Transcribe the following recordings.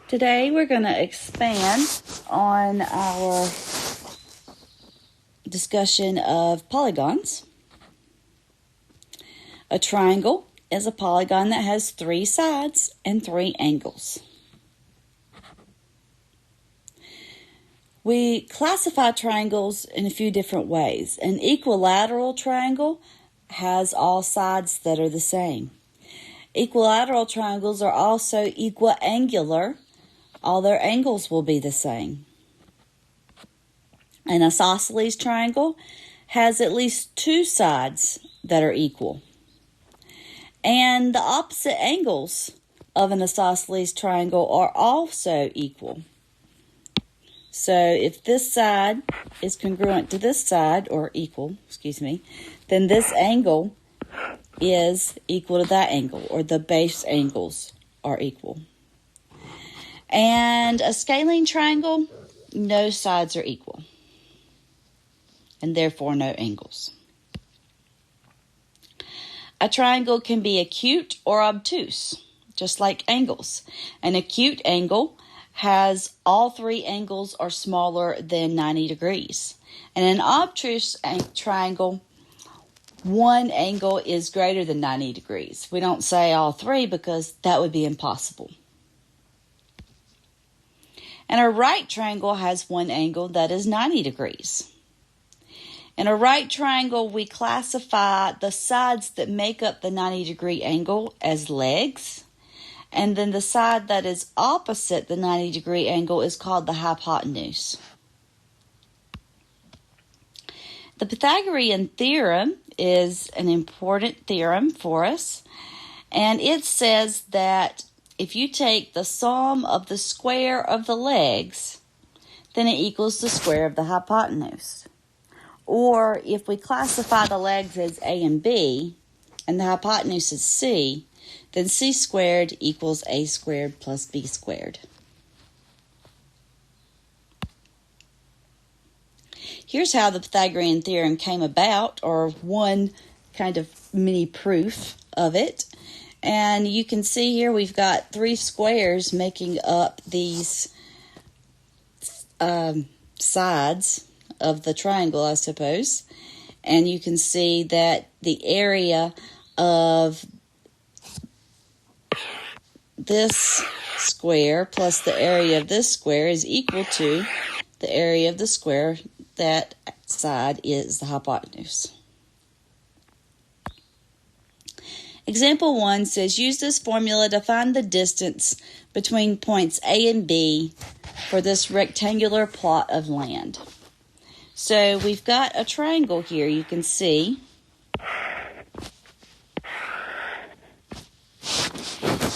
Today we're going to expand on our discussion of polygons. A triangle is a polygon that has 3 sides and 3 angles. We classify triangles in a few different ways. An equilateral triangle has all sides that are the same. Equilateral triangles are also equiangular. All their angles will be the same. An isosceles triangle has at least 2 sides that are equal. And the opposite angles of an isosceles triangle are also equal. So if this side is congruent to this side, or equal, then this angle is equal to that angle, or the base angles are equal. And a scalene triangle, no sides are equal, and therefore no angles. A triangle can be acute or obtuse, just like angles. An acute angle has all 3 angles are smaller than 90 degrees. And an obtuse triangle, one angle is greater than 90 degrees. We don't say all 3 because that would be impossible. And a right triangle has one angle that is 90 degrees. In a right triangle, we classify the sides that make up the 90-degree angle as legs, and then the side that is opposite the 90-degree angle is called the hypotenuse. The Pythagorean theorem is an important theorem for us, and it says that if you take the sum of the square of the legs, then it equals the square of the hypotenuse. Or if we classify the legs as A and B, and the hypotenuse is C, then C squared equals A squared plus B squared. Here's how the Pythagorean theorem came about, or one kind of mini proof of it. And you can see here we've got 3 squares making up these sides of the triangle, I suppose. And you can see that the area of this square plus the area of this square is equal to the area of the square. That side is the hypotenuse. Example 1 says, use this formula to find the distance between points A and B for this rectangular plot of land. So we've got a triangle here, you can see.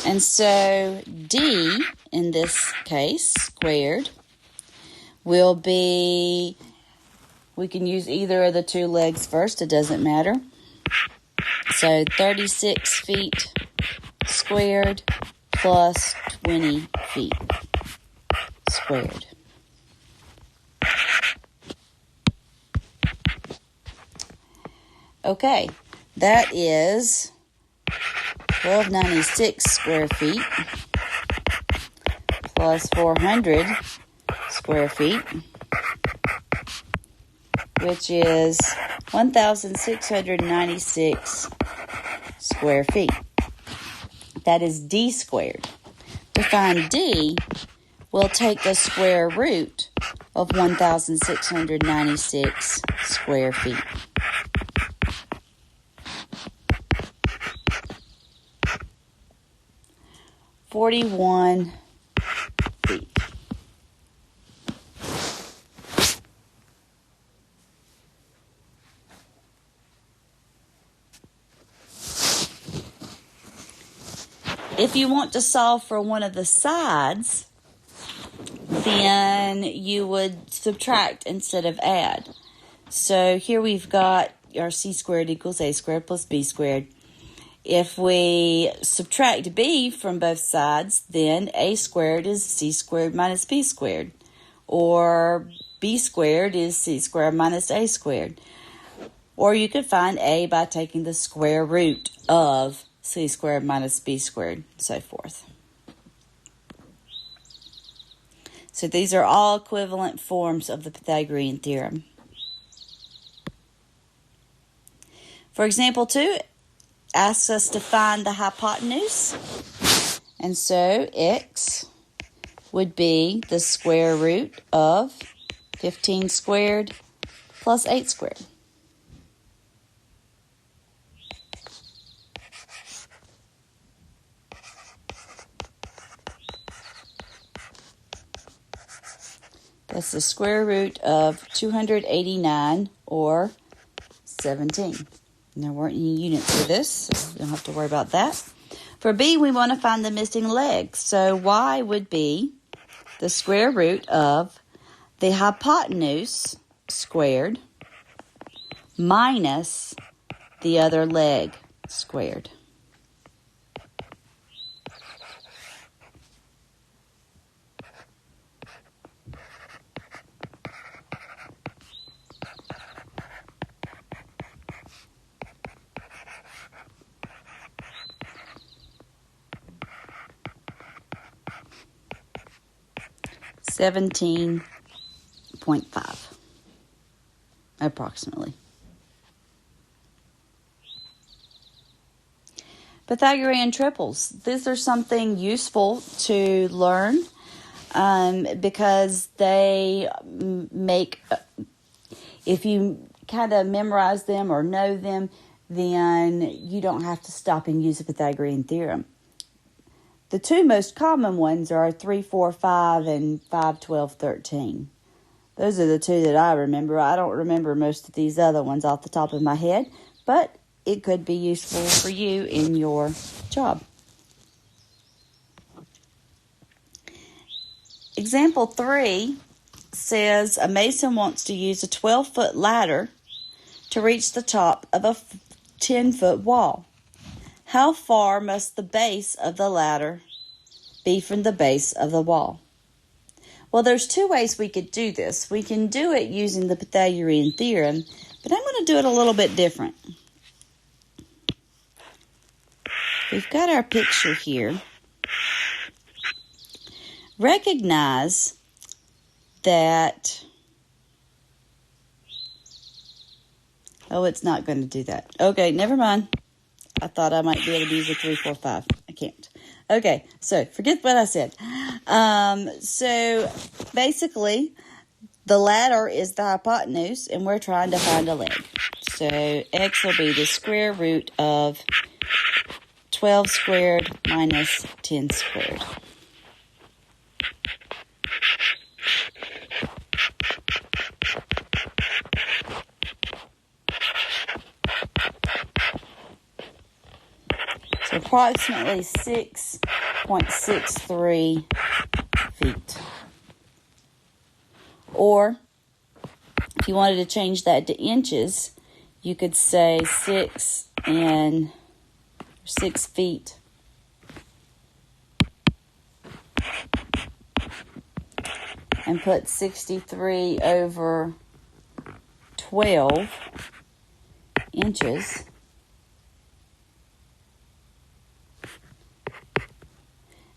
And so D, in this case, squared, will be, we can use either of the 2 legs first, it doesn't matter. So 36 feet squared plus 20 feet squared. Okay, that is 1296 square feet plus 400 square feet, which is 1,696 square feet. That is D squared. To find D, we'll take the square root of 1,696 square feet. $41 feet. If you want to solve for one of the sides, then you would subtract instead of add. So here we've got our C squared equals A squared plus B squared. If we subtract B from both sides, then A squared is C squared minus B squared. Or B squared is C squared minus A squared. Or you could find A by taking the square root of C squared minus B squared, and so forth. So these are all equivalent forms of the Pythagorean theorem. For example 2, asks us to find the hypotenuse. And so x would be the square root of 15 squared plus 8 squared. That's the square root of 289, or 17. And there weren't any units for this, so you don't have to worry about that. For b, we want to find the missing leg. So y would be the square root of the hypotenuse squared minus the other leg squared. $17.5 approximately. Pythagorean triples. These are something useful to learn because they make, if you kind of memorize them or know them, then you don't have to stop and use the Pythagorean theorem. The two most common ones are 3, 4, 5, and 5, 12, 13. Those are the two that I remember. I don't remember most of these other ones off the top of my head, but it could be useful for you in your job. Example 3 says a mason wants to use a 12-foot ladder to reach the top of a 10-foot wall. How far must the base of the ladder be from the base of the wall? Well, there's two ways we could do this. We can do it using the Pythagorean theorem, but I'm going to do it a little bit different. We've got our picture here. Recognize that, oh, it's not going to do that. Okay, never mind. I thought I might be able to use a 3, 4, 5. I can't. Okay, so forget what I said. So basically, the ladder is the hypotenuse, and we're trying to find a leg. So x will be the square root of 12 squared minus 10 squared. So approximately 6.63 feet. Or, if you wanted to change that to inches, you could say 6 feet. And put 63 over 12 inches.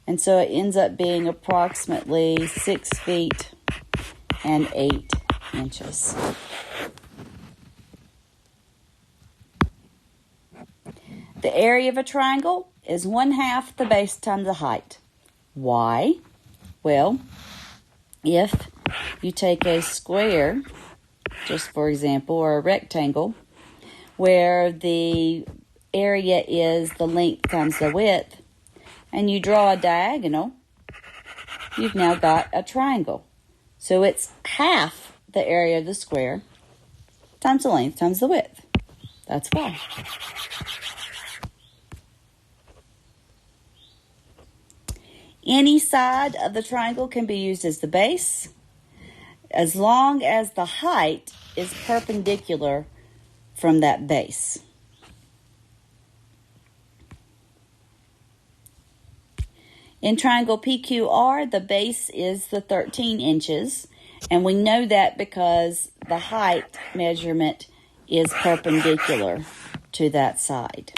And so it ends up being approximately 6 feet and 8 inches. The area of a triangle is 1/2 the base times the height. Why? Well, if you take a square, just for example, or a rectangle, where the area is the length times the width, and you draw a diagonal, you've now got a triangle. So it's half the area of the square times the length times the width. That's why. Any side of the triangle can be used as the base, as long as the height is perpendicular from that base. In triangle PQR, the base is the 13 inches, and we know that because the height measurement is perpendicular to that side.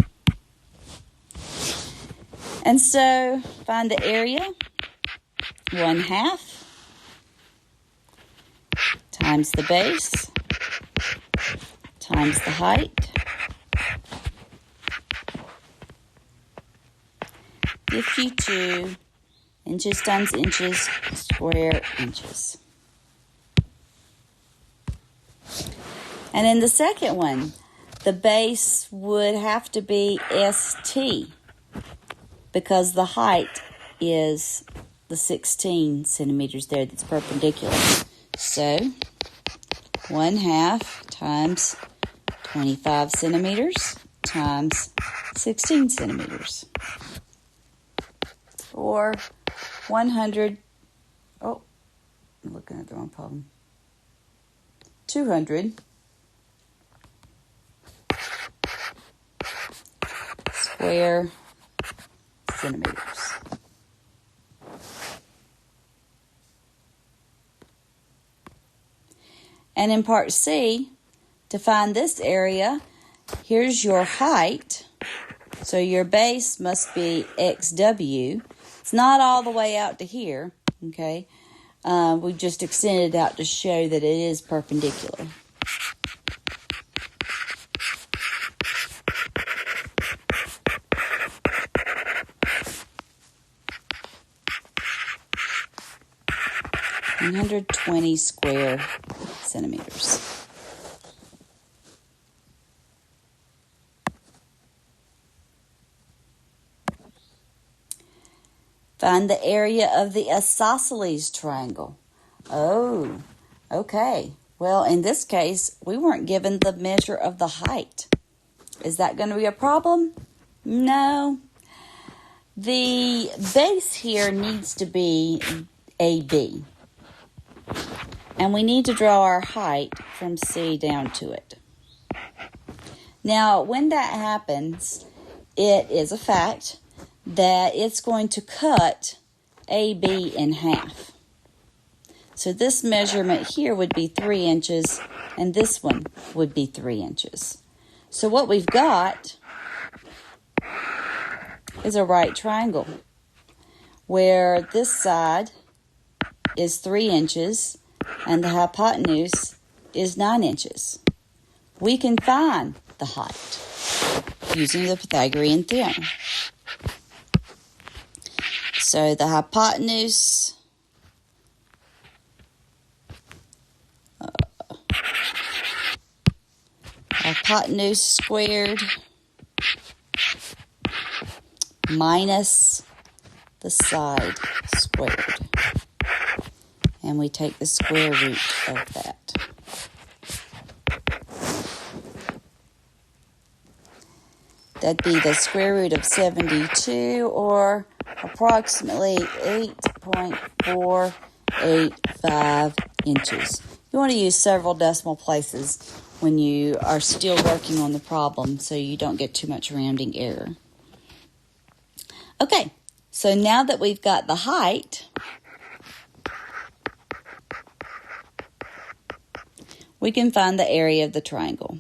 And so, find the area, 1/2 times the base times the height. 52 inches times inches, square inches. And in the second one, the base would have to be ST because the height is the 16 centimeters there that's perpendicular. So 1/2 times 25 centimeters times 16 centimeters. Or 100, oh, I'm looking at the wrong problem. 200 square centimeters. And in part C, to find this area, here's your height. So your base must be XW. It's not all the way out to here, okay? We just extended it out to show that it is perpendicular. $120 square centimeters. Find the area of the isosceles triangle. Oh, okay. Well, in this case, we weren't given the measure of the height. Is that going to be a problem? No. The base here needs to be AB. And we need to draw our height from C down to it. Now, when that happens, it is a fact that it's going to cut AB in half. So this measurement here would be 3 inches, and this one would be 3 inches. So what we've got is a right triangle, where this side is 3 inches, and the hypotenuse is 9 inches. We can find the height using the Pythagorean theorem. So the hypotenuse squared minus the side squared. And we take the square root of that. That'd be the square root of 72, or approximately 8.485 inches. You want to use several decimal places when you are still working on the problem so you don't get too much rounding error. Okay, so now that we've got the height, we can find the area of the triangle.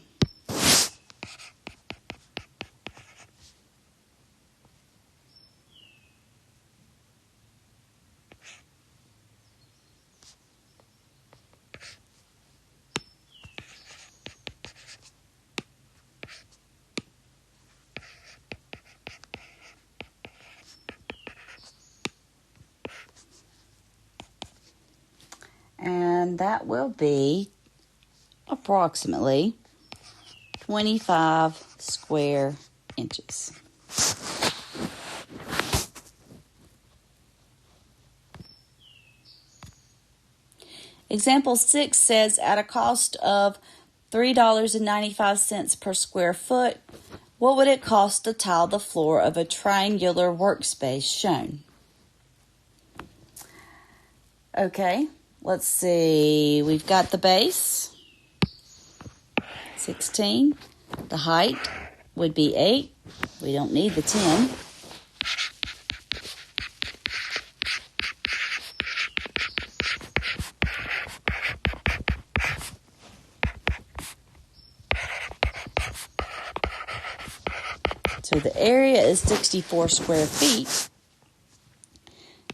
And that will be approximately 25 square inches. Example 6 says, at a cost of $3.95 per square foot, what would it cost to tile the floor of a triangular workspace shown? Okay, let's see. We've got the base, 16. The height would be 8. We don't need the 10. So the area is 64 square feet.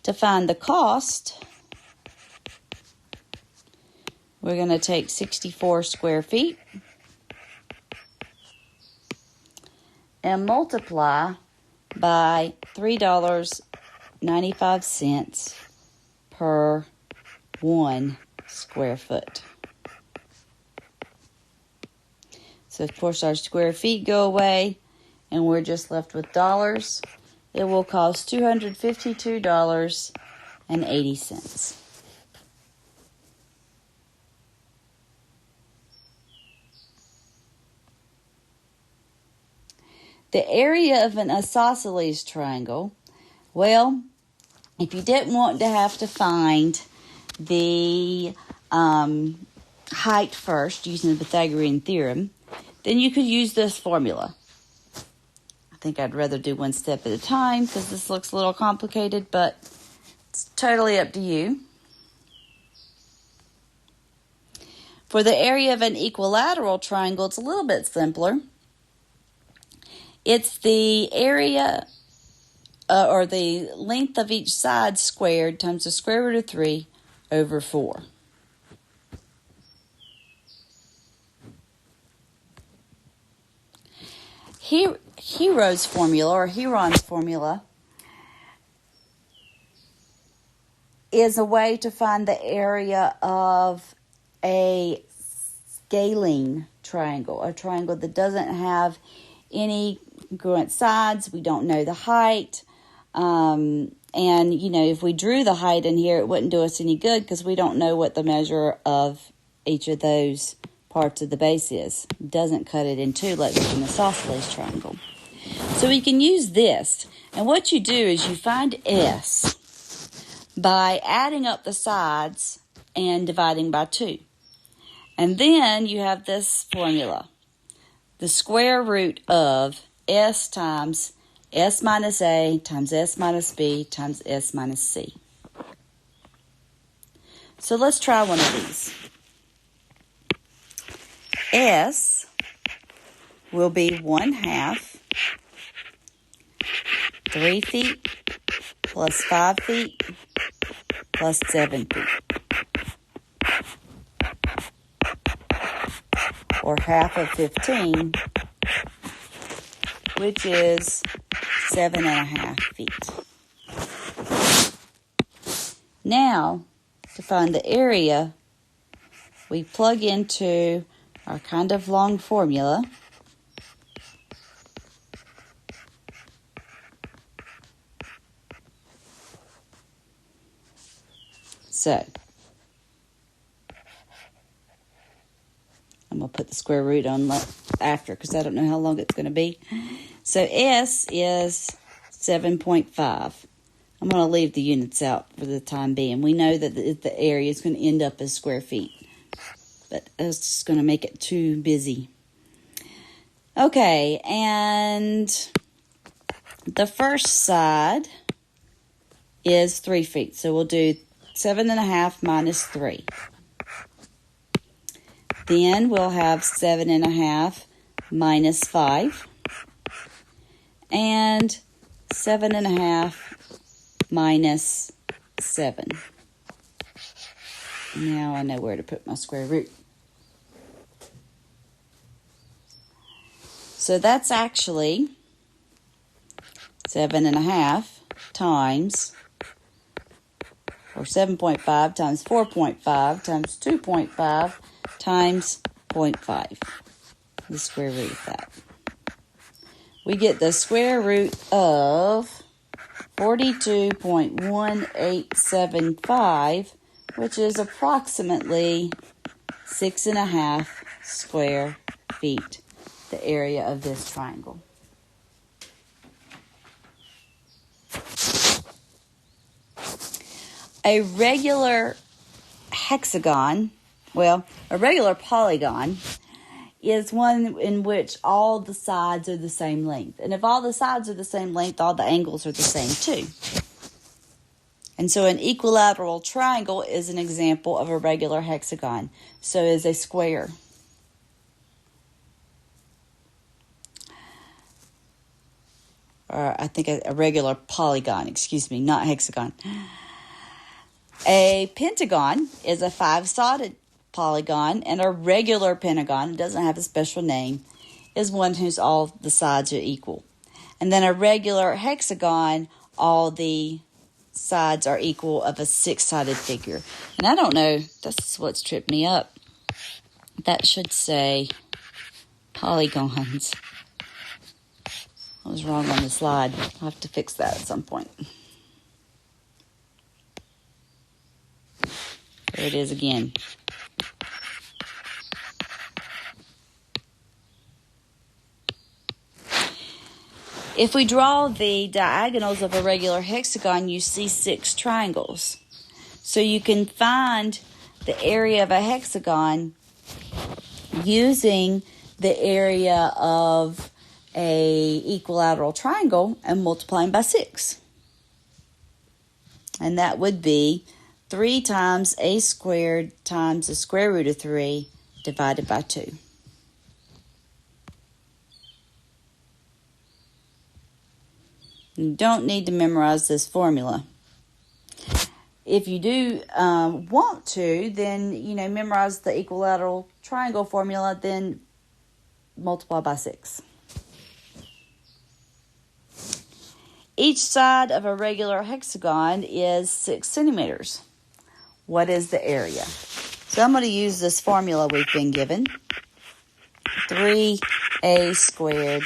To find the cost, we're going to take 64 square feet and multiply by $3.95 per 1 square foot. So of course our square feet go away and we're just left with dollars. It will cost $252.80. The area of an isosceles triangle, well, if you didn't want to have to find the height first using the Pythagorean theorem, then you could use this formula. I think I'd rather do one step at a time because this looks a little complicated, but it's totally up to you. For the area of an equilateral triangle, it's a little bit simpler. It's the area or the length of each side squared times the square root of 3 over 4. Heron's formula is a way to find the area of a scaling triangle, a triangle that doesn't have any congruent sides. We don't know the height. And, you know, if we drew the height in here, it wouldn't do us any good because we don't know what the measure of each of those parts of the base is. It doesn't cut it in two like with an isosceles triangle. So we can use this. And what you do is you find S by adding up the sides and dividing by 2. And then you have this formula. The square root of S times S minus A times S minus B times S minus C. So let's try one of these. S will be 1/2 3 feet plus 5 feet plus 7 feet. Or half of 15, which is 7.5 feet. Now, to find the area, we plug into our kind of long formula. So, I'm going to put the square root on after because I don't know how long it's going to be. So S is 7.5. I'm going to leave the units out for the time being. We know that the area is going to end up as square feet. But it's just going to make it too busy. Okay, and the first side is 3 feet. So we'll do 7.5 minus 3. Then we'll have 7.5 minus 5. And 7.5 minus 7. Now I know where to put my square root. So that's actually 7.5 times, or 7.5 times 4.5 times 2.5 times 0.5. The square root of that. We get the square root of 42.1875, which is approximately 6.5 square feet, the area of this triangle. A regular hexagon, well, a regular polygon is one in which all the sides are the same length. And if all the sides are the same length, all the angles are the same too. And so an equilateral triangle is an example of a regular hexagon. So is a square. Or I think a regular polygon, not hexagon. A pentagon is a five-sided polygon, and a regular pentagon, it doesn't have a special name, is one whose all the sides are equal. And then a regular hexagon, all the sides are equal of a six-sided figure. And I don't know, that's what's tripped me up. That should say polygons. I was wrong on the slide. I'll have to fix that at some point. There it is again. If we draw the diagonals of a regular hexagon, you see 6 triangles. So you can find the area of a hexagon using the area of a equilateral triangle and multiplying by 6. And that would be 3 times a squared times the square root of 3 divided by 2. You don't need to memorize this formula. If you do want to, then, memorize the equilateral triangle formula, then multiply by 6. Each side of a regular hexagon is 6 centimeters. What is the area? So I'm going to use this formula we've been given. 3a squared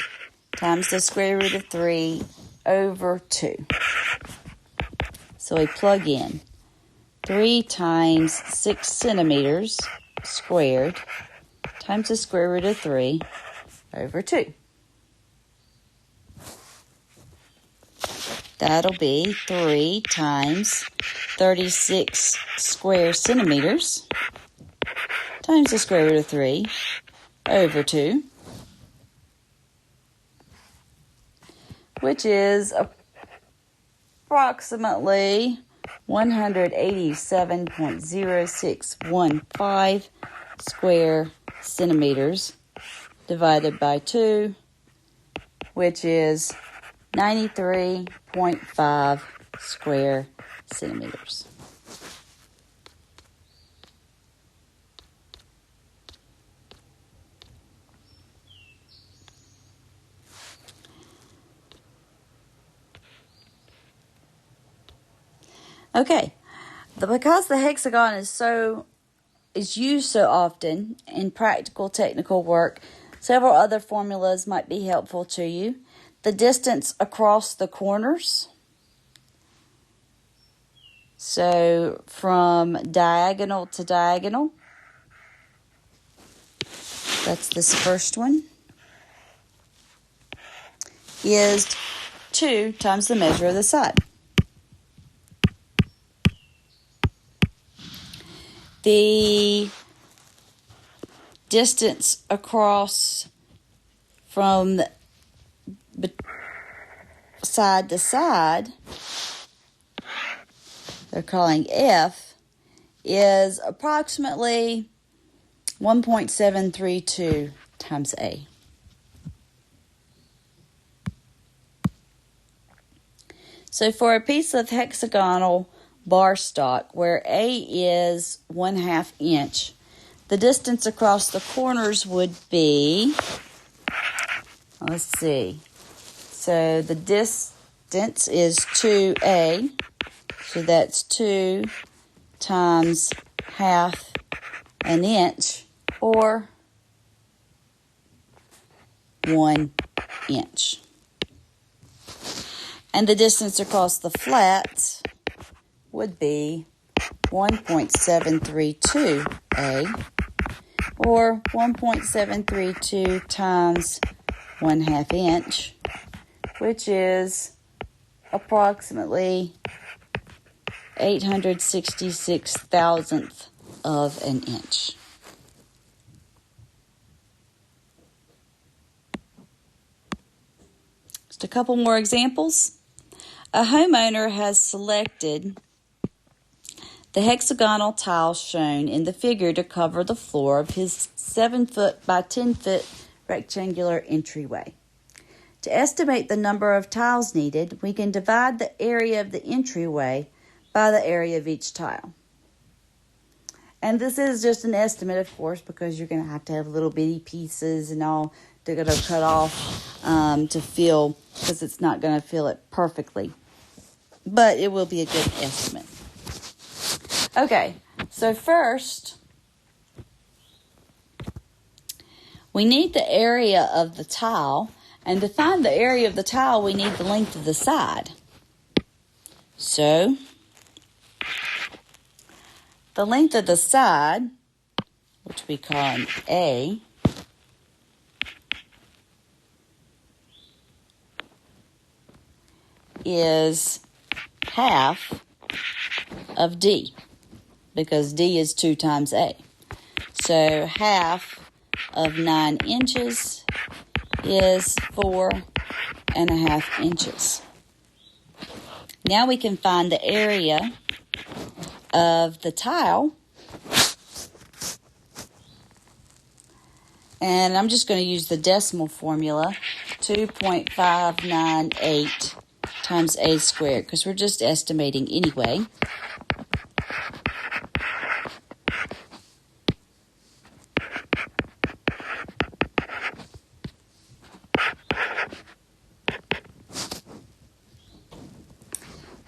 times the square root of 3 over 2. So we plug in 3 times 6 centimeters squared times the square root of 3 over 2. That'll be 3 times 36 square centimeters times the square root of 3 over 2, which is approximately 187.0615 square centimeters divided by 2, which is 93.5 square centimeters. Okay, because the hexagon is used so often in practical technical work, several other formulas might be helpful to you. The distance across the corners. So from diagonal to diagonal, that's this first one, is 2 times the measure of the side. The distance across from side to side, they're calling F, is approximately 1.732 times A. So for a piece of hexagonal bar stock where A is 1/2 inch, the distance across the corners would be, let's see, so the distance is 2A, so that's 2 times 1/2 an inch, or 1 inch. And the distance across the flat would be 1.732A, or 1.732 times 1/2 inch, which is approximately 866 thousandth of an inch. Just a couple more examples. A homeowner has selected the hexagonal tiles shown in the figure to cover the floor of his 7-foot by 10-foot rectangular entryway. To estimate the number of tiles needed, we can divide the area of the entryway by the area of each tile. And this is just an estimate, of course, because you're going to have little bitty pieces and all they're going to cut off to fill, because it's not going to fill it perfectly. But it will be a good estimate. Okay, so first, we need the area of the tile. And to find the area of the tile, we need the length of the side. So, the length of the side, which we call an A, is half of D, because D is 2 times A. So half of 9 inches is 4.5 inches. Now we can find the area of the tile. And I'm just going to use the decimal formula, 2.598 times A squared, because we're just estimating anyway.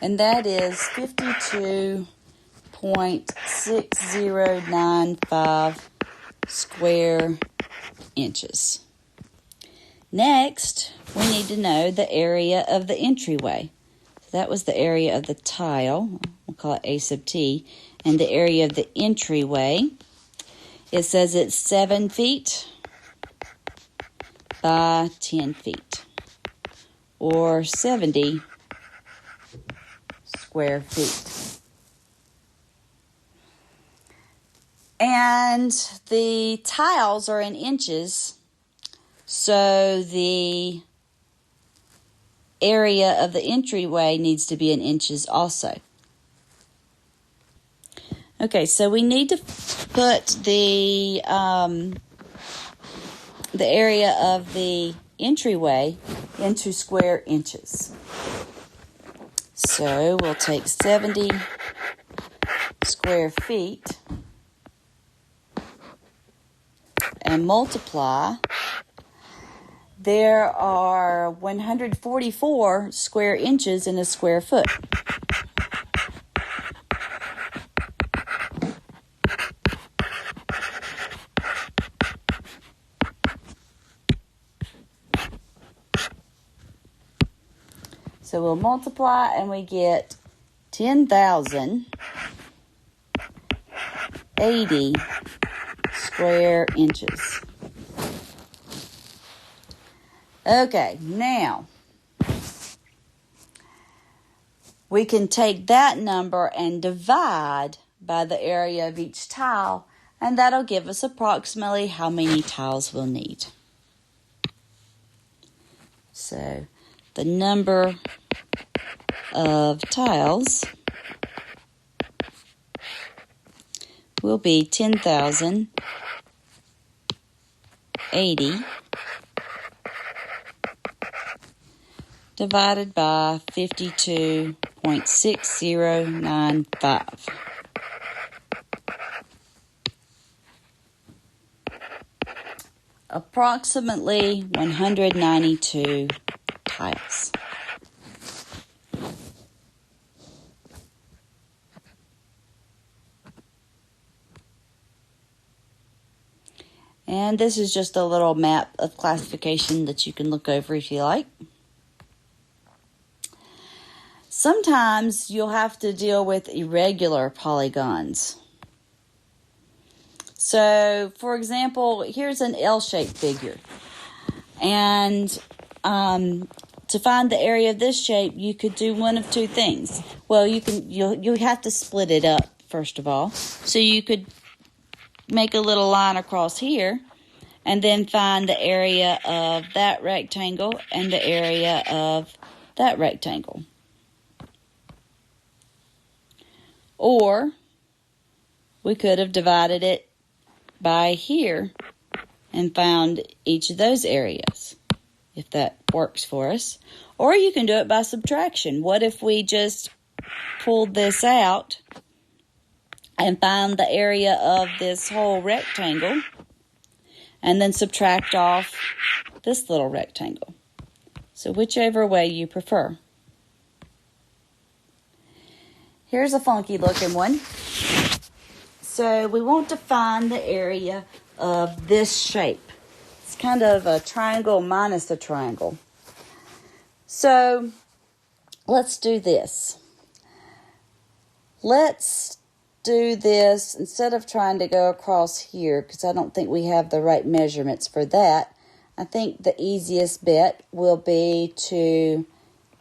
And that is 52.6095 square inches. Next, we need to know the area of the entryway. So that was the area of the tile. We'll call it A sub T. And the area of the entryway, it says it's 7 feet by 10 feet, or 70 square feet. And the tiles are in inches, so the area of the entryway needs to be in inches also. Okay, so we need to put the area of the entryway into square inches. So we'll take 70 square feet and multiply. There are 144 square inches in a square foot. So we'll multiply and we get 10,080 square inches. Okay, now we can take that number and divide by the area of each tile, and that'll give us approximately how many tiles we'll need. So the number of tiles will be 10,080 divided by 52.6095. Approximately 192 tiles. And this is just a little map of classification that you can look over if you like. Sometimes you'll have to deal with irregular polygons. So, for example, here's an L-shaped figure. And to find the area of this shape, you could do one of two things. Well, you have to split it up, first of all. So you could make a little line across here and then find the area of that rectangle and the area of that rectangle. Or we could have divided it by here and found each of those areas, if that works for us. Or you can do it by subtraction. What if we just pulled this out and find the area of this whole rectangle, and then subtract off this little rectangle. So whichever way you prefer. Here's a funky looking one. So we want to find the area of this shape. It's kind of a triangle minus a triangle. So let's do this. Let's do this instead of trying to go across here, because I don't think we have the right measurements for that. I think the easiest bet will be to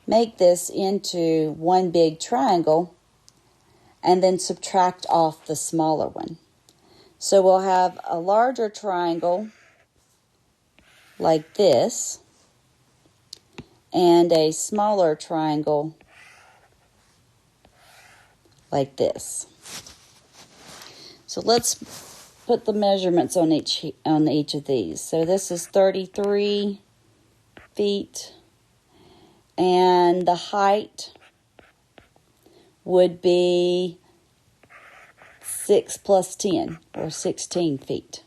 make this into one big triangle and then subtract off the smaller one. So we'll have a larger triangle like this and a smaller triangle like this. So let's put the measurements on each of these. So this is 33 feet, and the height would be 6 plus 10, or 16 feet.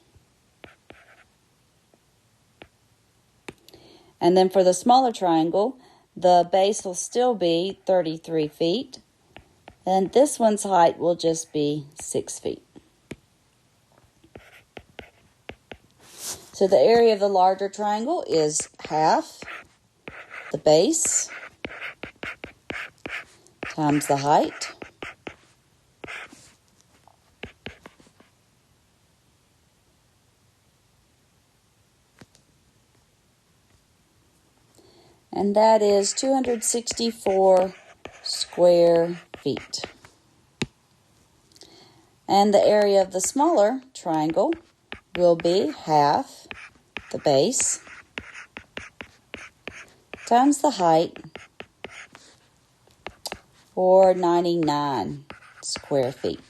And then for the smaller triangle, the base will still be 33 feet, and this one's height will just be 6 feet. So the area of the larger triangle is half the base times the height and that is 264 square feet. And the area of the smaller triangle will be half the base times the height, or 99 square feet.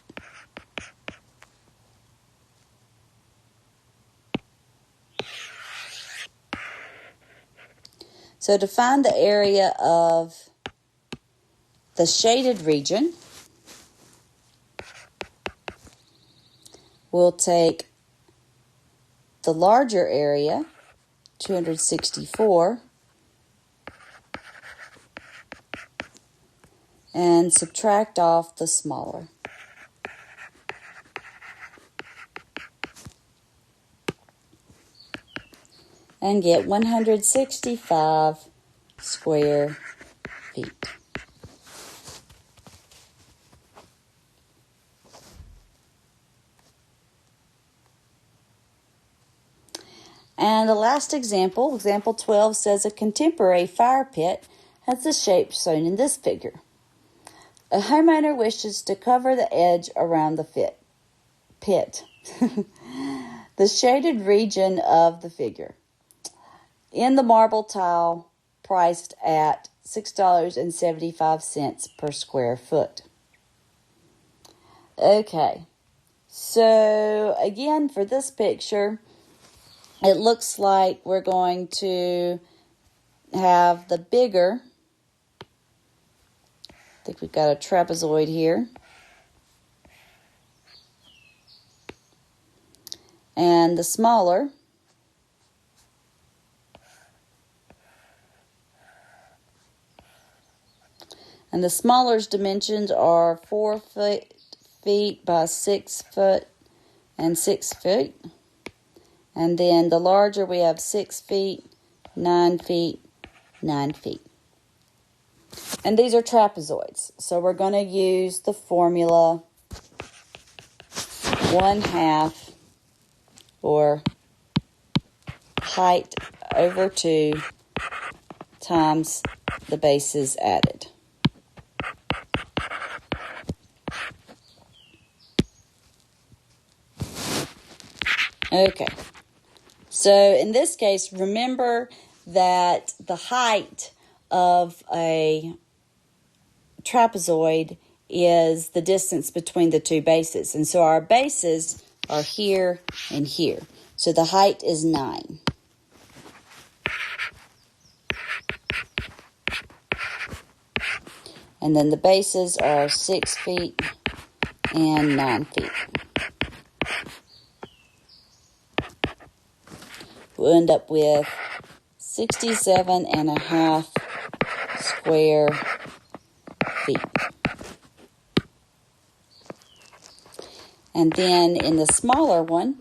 So to find the area of the shaded region, we'll take the larger area, 264, and subtract off the smaller. And get 165 square feet. And the last example, example 12, says a contemporary fire pit has the shape shown in this figure. A homeowner wishes to cover the edge around the pit, the shaded region of the figure, in the marble tile priced at $6.75 per square foot. Okay, so again, for this picture, it looks like we're going to have the bigger, I think we've got a trapezoid here, and the smaller, and the smaller's dimensions are 4 feet by 6 foot and 6 feet. And then the larger, we have 6 feet, 9 feet, 9 feet. And these are trapezoids. So we're going to use the formula 1/2, or height over 2 times the bases added. Okay. So in this case, remember that the height of a trapezoid is the distance between the two bases. And so our bases are here and here. So the height is 9. And then the bases are 6 feet and 9 feet. We'll end up with 67.5 square feet. And then in the smaller one,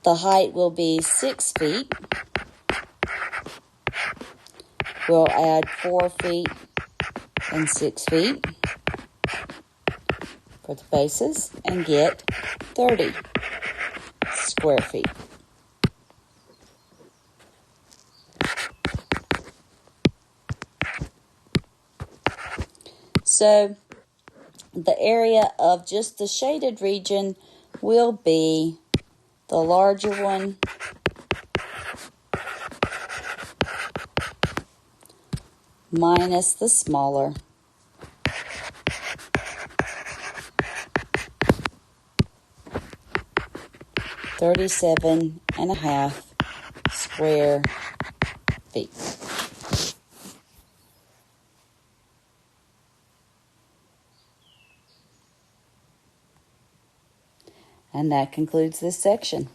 the height will be 6 feet. We'll add 4 feet and 6 feet for the bases and get 30 square feet. So the area of just the shaded region will be the larger one minus the smaller. $37.5 square feet. And that concludes this section.